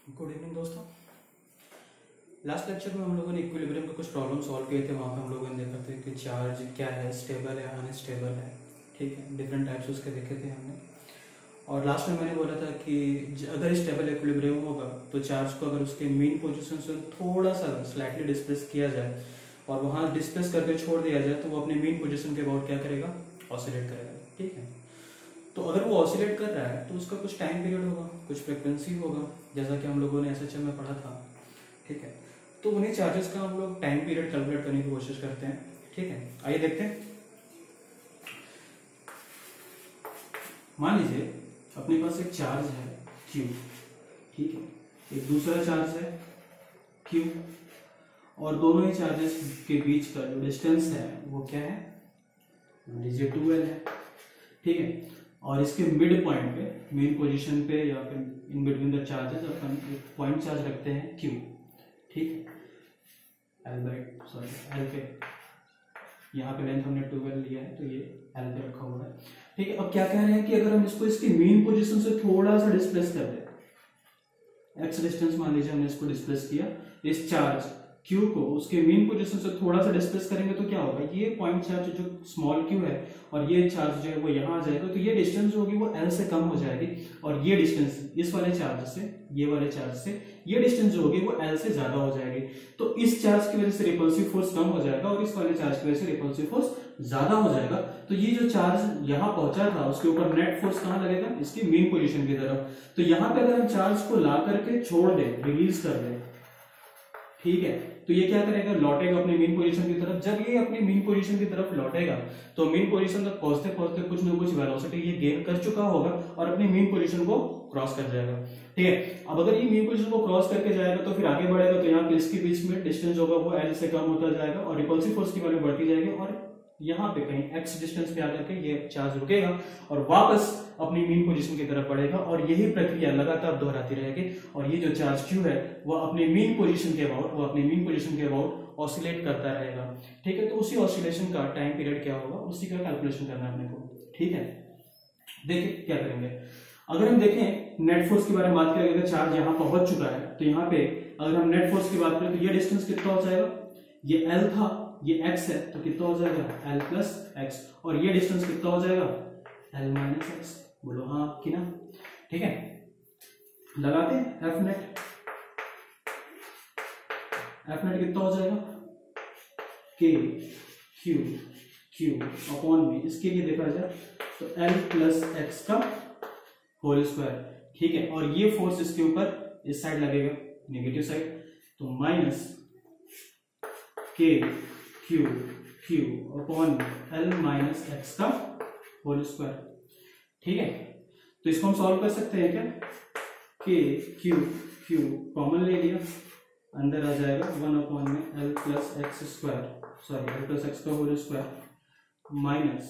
Good evening दोस्तों। Last lecture में हम लोगों ने इक्विलिब्रियम के कुछ प्रॉब्लम सॉल्व किए थे। वहाँ पे हम लोगों ने देखा था कि चार्ज क्या है, स्टेबल है, अनस्टेबल है। ठीक है, डिफरेंट टाइप्स उसके देखे थे हमने। और लास्ट में मैंने बोला था कि अगर स्टेबल इक्विलिब्रियम होगा तो चार्ज को अगर उसके मेन पोजीशन से थोड़ा सा स्लाइटली डिस्प्लेस किया जाए और वहाँ डिस्प्लेस करके छोड़ दिया जाए तो वो अपने मेन पोजीशन के अबाउट क्या करेगा, ऑसिलेट करेगा। ठीक है, तो अगर वो ऑसिलेट कर रहा है तो उसका कुछ टाइम पीरियड होगा, कुछ फ्रिक्वेंसी होगा, जैसा कि हम लोगों ने एसएचएम में पढ़ा था। ठीक है, तो उन्हीं चार्जेस का हम लोग टाइम पीरियड कैलकुलेट करने की कोशिश करते हैं। ठीक है, आइए देखते हैं। मान लीजिए अपने पास एक चार्ज है Q। ठीक है, एक दूसरा चार्ज है Q और दोनों ही चार्जेस के बीच का जो डिस्टेंस है वो क्या है, मान लीजिए 2L है। ठीक है, और इसके मिड पॉइंट पे, मेन पोजीशन पे या फिर इन बिटवीन द चार्जेस अपन एक पॉइंट चार्ज रखते हैं Q। ठीक है, L पे यहाँ पे लेंथ हमने 12 लिया है तो ये L पे रखा हुआ है। ठीक है, अब क्या कह रहे हैं कि अगर हम इसको इसकी मेन पोजीशन से थोड़ा सा डिस्प्लेस कर दें, x डिस्टेंस मान लीजिए हमने इसको डिस्प्लेस किया, इस चार्ज Q को उसके मेन पोजीशन से थोड़ा सा डिस्प्लेस करेंगे तो क्या होगा, ये पॉइंट चार्ज जो स्मॉल q है और ये चार्ज जो है वो यहाँ आ जाएगा, तो ये डिस्टेंस जो होगी वो L से कम हो जाएगी और ये डिस्टेंस इस वाले चार्ज से, ये वाले चार्ज से ये डिस्टेंस जो होगी वो L से ज्यादा हो जाएगी। तो इस चार्ज की वजह से रिपल्सिव फोर्स कम हो जाएगा और इस वाले चार्ज की वजह से रिपल्सिव फोर्स ज्यादा हो जाएगा। तो ये जो चार्ज यहाँ पहुंचा था उसके ऊपर नेट फोर्स कहाँ लगेगा, इसकी मेन पोजीशन की तरफ। तो यहाँ पे अगर हम चार्ज को ला करके छोड़ दें, रिलीज कर दें, ठीक है, तो ये क्या करेगा, लौटेगा अपने मेन पोजीशन की तरफ। जब ये अपनी मेन पोजीशन की तरफ लौटेगा तो मेन पोजीशन तक पहुंचते पहुंचते कुछ ना कुछ वेलोसिटी ये गेन कर चुका होगा और अपनी मेन पोजीशन को क्रॉस कर जाएगा। ठीक है, अब अगर ये मेन पोजीशन को क्रॉस करके जाएगा तो फिर आगे बढ़ेगा तो यहाँ पे इसके बीच में डिस्टेंस होगा वो L से कम होता जाएगा और रिपल्सिव फोर्स की वैल्यू बढ़ती जाएगी और यहाँ पे कहीं x डिस्टेंस पे आकर के ये चार्ज रुकेगा और वापस अपनी मेन पोजीशन की तरफ बढ़ेगा और यही प्रक्रिया लगातार दोहराती रहेगी और ये जो चार्ज Q है वो अपने मेन पोजीशन के अबाउट ऑसिलेट करता रहेगा। ठीक है, तो उसी ऑसिलेशन का टाइम पीरियड क्या होगा उसी का कैलकुलेशन करना है अपने को। ठीक है, देखिए क्या करेंगे। अगर हम देखें नेट फोर्स के बारे में बात करें, अगर चार्ज यहाँ पहुंच चुका है तो यहाँ पे अगर हम नेट फोर्स की बात करें तो ये डिस्टेंस कितना हो जाएगा, ये L था, ये x है, तो कितना हो जाएगा L प्लस एक्स, और ये डिस्टेंस कितना हो जाएगा L माइनस एक्स। बोलो हाँ कि ना। ठीक है, लगाते हैं F नेट कितना हो जाएगा K Q अपॉन में, इसके लिए देखा जाए तो L प्लस एक्स का होल स्क्वायर। ठीक है, और ये फोर्स इसके ऊपर इस साइड लगेगा, नेगेटिव साइड, तो minus K Q upon L minus x का होल स्क्वायर। ठीक है, तो इसको हम सॉल्व कर सकते हैं क्या, K Q कॉमन ले लिया, अंदर आ जाएगा 1 अपॉन में L plus x square, sorry L plus x का होल स्क्वायर माइनस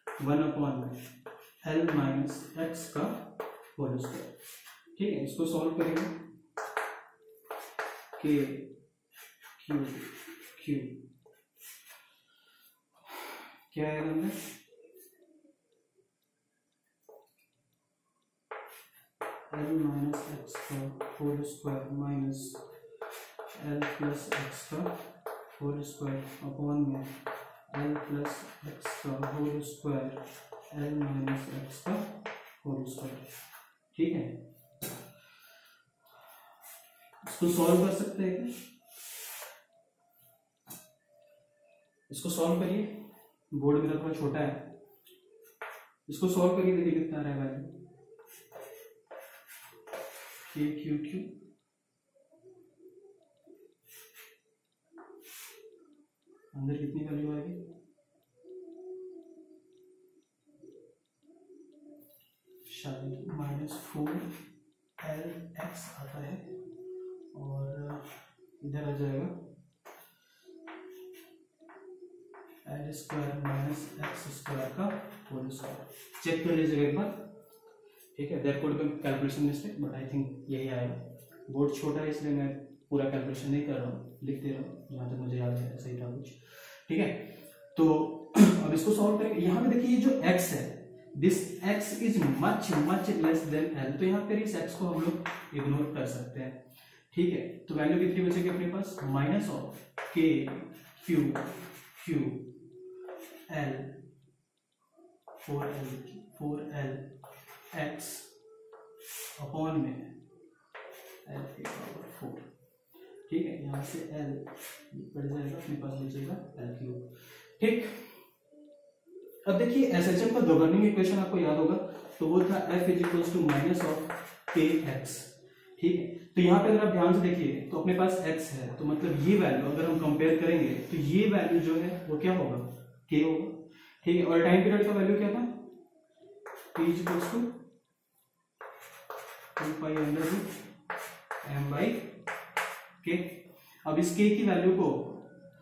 1 अपॉन में L माइनस एक्स का होल स्क्वायर। ठीक है, इसको सॉल्व करेंगे, K Q क्या आएगा हमने, L माइनस एक्स का whole square minus L plus x का होल स्क्वायर अपॉन में L प्लस एक्स का whole square L minus x का होल स्क्वायर। ठीक है, इसको सॉल्व कर सकते हैं क्या, इसको सॉल्व करिए, बोर्ड मेरा थोड़ा छोटा है, इसको सॉल्व करिए, देखिए कितना आ रहा है वैल्यू, Q अंदर कितनी वैल्यू आएगी, शायद -4LX आता है और इधर आ जाएगा L square minus x square का होल स्क्वायर। चेक कर लीजिएगा एक बार। ठीक है, there could be calculation mistake but I think यही आएगा। बोर्ड छोटा है इसलिए मैं पूरा कैलकुलेशन नहीं कर रहा हूँ, लिख दे रहा हूँ जहाँ तक मुझे याद है, सही था कुछ। ठीक है, तो अब इसको सॉल्व करेंगे। यहाँ पे देखिए ये जो x है this x is much much less than l, तो यहाँ पर इस x को हम लोग इग्नोर कर सकते हैं, ठीक है। तो वैल्यू कितनी बचेगी अपने पास, minus of k q q l 4l x upon में l के पावर 4, ठीक है। यहाँ से l बढ़ जाएगा, अपने पास बचेगा l क्यूब, ठीक। अब देखिए एसएचएम का गवर्निंग इक्वेशन आपको याद होगा, तो वो था f is equals to minus of k x, ठीक है। तो यहाँ पे अगर आप ध्यान से देखिए तो अपने पास x है, तो मतलब ये वैल्यू अगर हम कंपेयर करेंगे तो ये वैल्यू जो है वो क्या होगा, k होगा, ठीक है। और टाइम पीरियड का वैल्यू क्या था, t is equals to 2 pi under root m by k। अब इस k की वैल्यू को,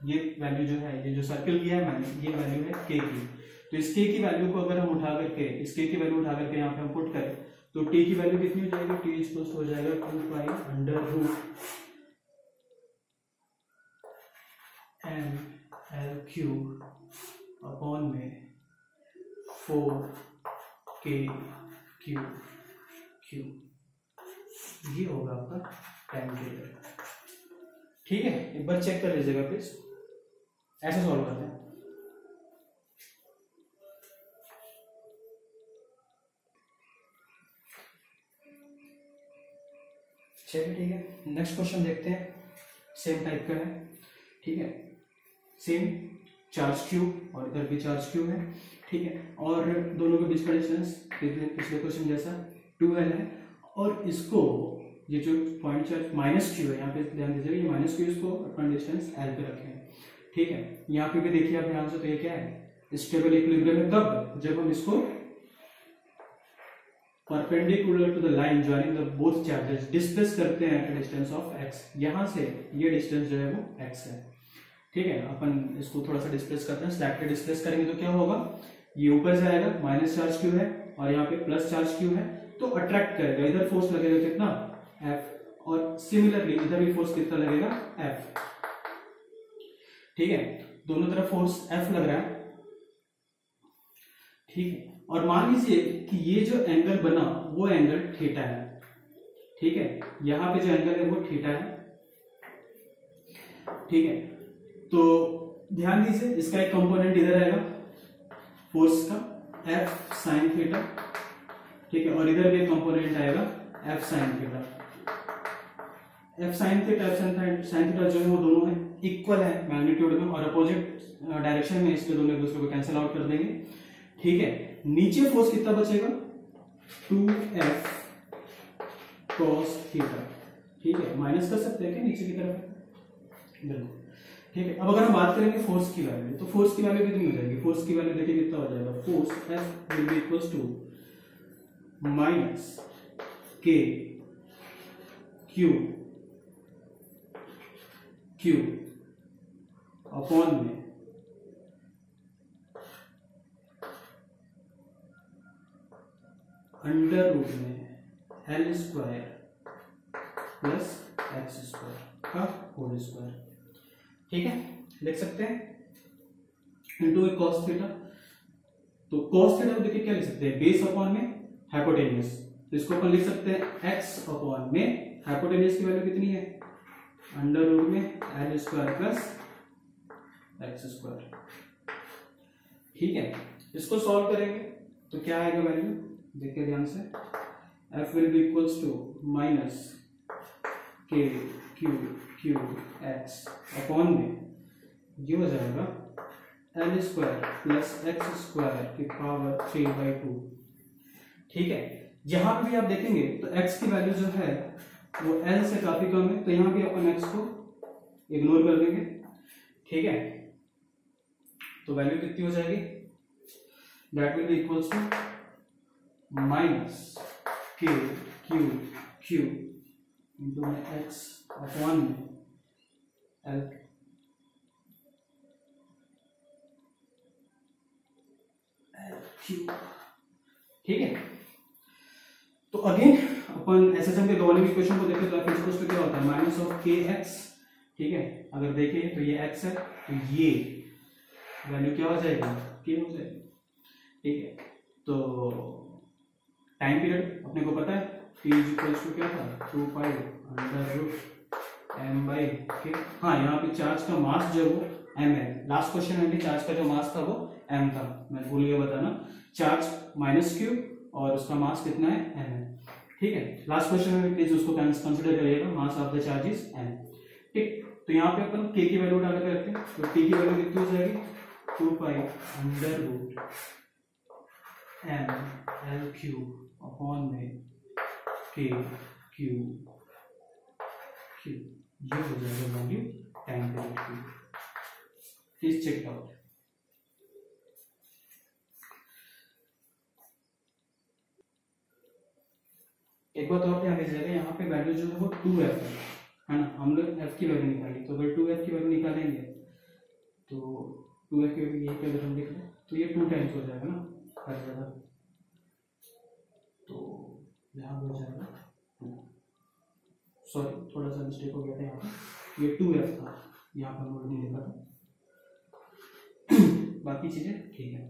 ये वैल्यू जो है, ये जो सर्कल किया है मैंने, ये वैल्यू है k की, तो इस k की वैल्यू को अगर हम उठा करके, इस k की वैल्यू उठा करके यहाँ पे हम पुट करें तो t की वैल्यू कितनी हो जाएगी, t इक्वल्स हो जाएगा 2 pi under root m l cube upon में 4 k क्यूब क्यूब, ये होगा आपका टाइम पीरियड, ठीक है। एक बार चेक कर लीजिएगा प्लीज, ऐसे सॉल्व करते हैं। चलिए ठीक है, नेक्स्ट क्वेश्चन देखते हैं, सेम टाइप का है, ठीक है। सेम चार्ज क्यूब और इधर भी चार्ज क्यूब है, ठीक है। और दोनों के बीच का डिस्टेंस पिछले क्वेश्चन जैसा 2l है, और इसको ये जो पॉइंट चार्ज माइनस क्यू है, यहाँ पे ध्यान दीजिएगा, ये माइनस क्यू, इसको अपना डिस्टेंस l पे रखें, ठीक है। यहाँ पे भी देखिए आप ध्यान से, तो ये क्या है, स्टेबल इक्विलिब्रियम है कब, जब हम इसको perpendicular to the line joining the both charges displace करते हैं एट डिस्टेंस ऑफ x। यहाँ से ये डिस्टेंस जो है वो x है, ठीक है। अपन इसको थोड़ा सा डिस्प्लेस करते हैं, स्लैगली डिस्प्लेस करेंगे तो क्या होगा, ये ऊपर से आएगा, माइनस चार्ज क्यू है और यहाँ पे प्लस चार्ज क्यू है, तो अट्रैक्ट करेगा, इधर फोर्स लगेगा कितना F, और सिमिलरली इधर भी फोर्स कितना लगेगा F, ठीक है। दोनों तरफ फोर्स F लग रहा है, ठीक है। और मान लीजिए कि ये जो एंगल बना वो एंगल थीटा है, ठीक है। यहां पे जो एंगल है वो थीटा है, ठीक है। तो ध्यान दीजिए, इसका एक कंपोनेंट इधर आएगा फोर्स का F साइन थीटा, ठीक है, और इधर भी एक कंपोनेंट आएगा F sine theta. F sine theta, F sine theta जो है वो दोनों है इक्वल है मैग्नीट्यूड में और अपोजिट डायरेक्शन में, इसलिए दोनों एक दूसरे को कैंसिल आउट कर देंगे, ठीक है। नीचे फोर्स कितना बचेगा, 2F cos थीटा, ठीक है। माइनस कर सकते हैं क्या नीचे की तरफ, बिल्कुल, ठीक है। अब अगर हम बात करेंगे फोर्स की वैल्यू, तो फोर्स की वैल्यू कितनी हो जाएगी, फोर्स की वैल्यू देखिए कितना हो जाएगा, force F will be equals to minus K q upon में अंडर रूट में L square plus x square का होल स्क्वायर, ठीक है। लिख सकते हैं इंटू ए कॉस थीटा, तो कॉस थीटा देखिए क्या लिख सकते हैं, बेस अपॉन में हाइपोटेन्यूस, तो इसको अपन लिख सकते हैं x अपॉन में हाइपोटेन्यूस की वैल्यू कितनी है, अंडर रूट में L square plus x square, ठीक है। इसको सॉल्व करेंगे तो क्या आएगा वैल्यू, देखिए ध्यान से, F will be equals to minus K q x upon में ये हो जाएगा L square plus x square की पावर 3/2, ठीक है। जहां पे भी आप देखेंगे तो x की वैल्यू जो है वो L से काफी कम है, तो यहां भी अपन x को इग्नोर कर देंगे, ठीक है। तो वैल्यू कितनी हो जाएगी, that will be equals to minus K q into x upon में L क्यूब, ठीक है। तो अगेन अपन एसएसएम के गवर्निंग इक्वेशन को देखें तो f इक्वल्स टू क्या होता है, माइनस ऑफ के एक्स, ठीक है। अगर देखें तो ये x है, तो ये वैल्यू क्या हो जाएगी, k हो जाएगी, ठीक है। तो टाइम पीरियड अपने को पता है t इज इक्वल्स टू क्या था 2 pi under root m by k. हाँ, यहाँ पे चार्ज का मास जो वो m है। लास्ट क्वेश्चन में भी चार्ज का जो मास था वो m था, मैं भूल गया बताना। चार्ज माइनस क्यू और उसका मास कितना है m है। ठीक है, लास्ट क्वेश्चन में प्लीज उसको कंसिडर करिएगा, mass of the charge is m। ठीक, तो यहाँ पे अपन k की वैल्यू डाल के रखते हैं, तो t की वैल्यू कितनी हो जाएगी 2 pi under root m l cube upon में k क्यूब क्यू, ये हो जाएगा वैल्यू टाइम पीरियड की। Please check out. एक बात और ध्यान दीजिएगा, यहाँ पे वैल्यू जो है वो 2f है ना, हम लोग f की वैल्यू निकाली, तो अगर 2f की वैल्यू निकालेंगे तो 2f की वैल्यू यही पे अगर हम लिख लें तो ये 2 टाइम्स हो जाएगा ना हर जगह, तो यहाँ हो जाएगा 2। सॉरी, थोड़ा सा मिस्टेक हो गया था, यहाँ पे ये 2f था, यहाँ पर नोट नहीं लिखा था। बाकी चीजें ठीक है।